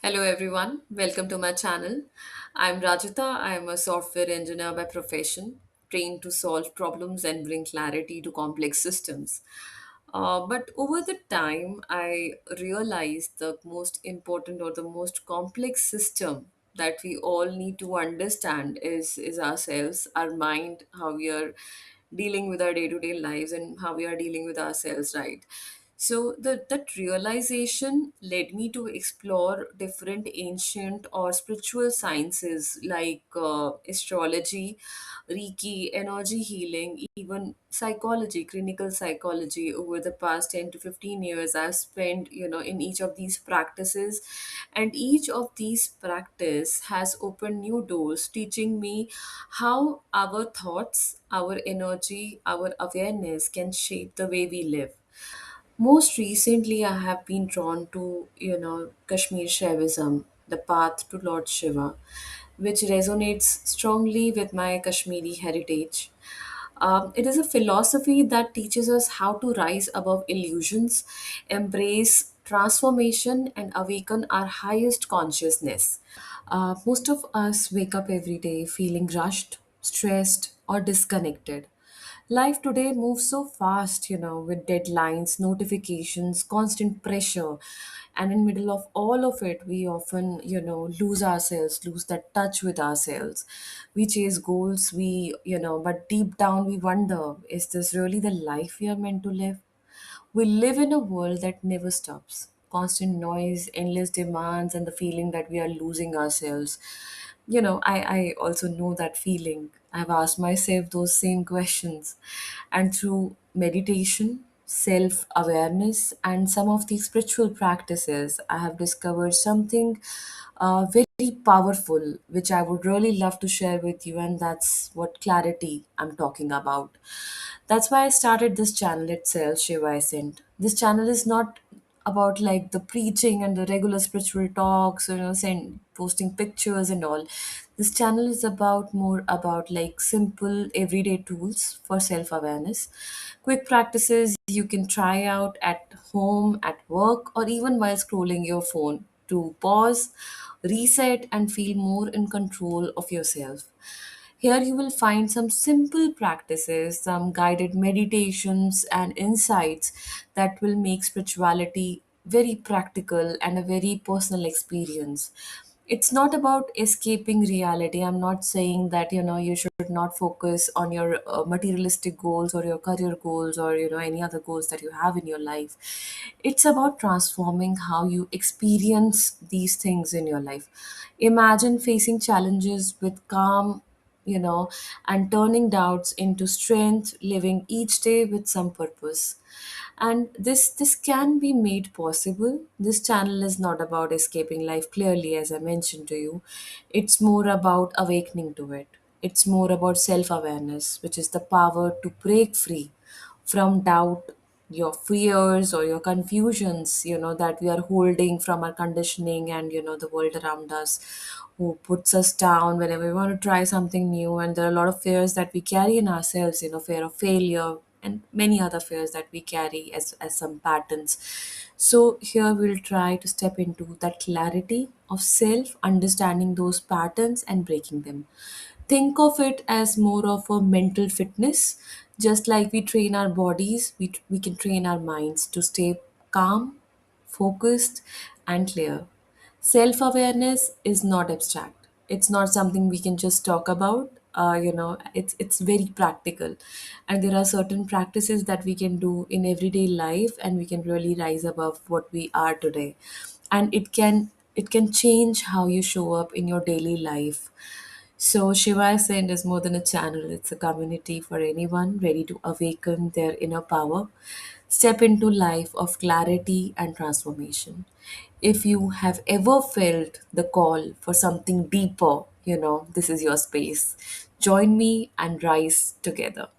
Hello everyone, welcome to my channel. I'm Rajita. I am a software engineer by profession, trained to solve problems and bring clarity to complex systems. But over the time, I realized the most important or the most complex system that we all need to understand is ourselves, our mind, how we are dealing with our day-to-day lives and how we are dealing with ourselves, right? So that realization led me to explore different ancient or spiritual sciences like astrology, Reiki, energy healing, even psychology, clinical psychology. Over the past 10 to 15 years, I've spent, in each of these practices, and each of these practice has opened new doors, teaching me how our thoughts, our energy, our awareness can shape the way we live. Most recently, I have been drawn to, Kashmir Shaivism, the path to Lord Shiva, which resonates strongly with my Kashmiri heritage. It is a philosophy that teaches us how to rise above illusions, embrace transformation, and awaken our highest consciousness. Most of us wake up every day feeling rushed, stressed, or disconnected. Life today moves so fast, with deadlines, notifications, constant pressure. And in middle of all of it, we often, lose ourselves, lose that touch with ourselves. We chase goals, but deep down we wonder, is this really the life we are meant to live? We live in a world that never stops. Constant noise, endless demands, and the feeling that we are losing ourselves. I also know that feeling. I've asked myself those same questions. And through meditation, self awareness, and some of the spiritual practices, I have discovered something very powerful, which I would really love to share with you. And that's what clarity I'm talking about. That's why I started this channel itself, Shiva Ascent. This channel is not about like the preaching and the regular spiritual talks, posting pictures and all. This channel is about more about like simple everyday tools for self-awareness, quick practices you can try out at home, at work, or even while scrolling your phone to pause, reset, and feel more in control of yourself. Here you will find some simple practices, some guided meditations, and insights that will make spirituality very practical and a very personal experience. It's not about escaping reality. I'm not saying that you should not focus on your materialistic goals or your career goals or any other goals that you have in your life. It's about transforming how you experience these things in your life. Imagine facing challenges with calm, and turning doubts into strength, living each day with some purpose. And this can be made possible. This channel is not about escaping life clearly, as I mentioned to you. It's more about awakening to it. It's more about self-awareness, which is the power to break free from doubt, your fears or your confusions, that we are holding from our conditioning and the world around us, who puts us down whenever we want to try something new. And there are a lot of fears that we carry in ourselves, fear of failure and many other fears that we carry as some patterns. So here we'll try to step into that clarity of self, understanding those patterns and breaking them. Think of it as more of a mental fitness. Just like we train our bodies, we can train our minds to stay calm, focused, and clear. Self awareness is not abstract. It's not something we can just talk about. It's very practical, and there are certain practices that we can do in everyday life, and we can really rise above what we are today. And it can change how you show up in your daily life. So Shiva Ascend is more than a channel, it's a community for anyone ready to awaken their inner power, step into life of clarity and transformation. If you have ever felt the call for something deeper, this is your space. Join me and rise together.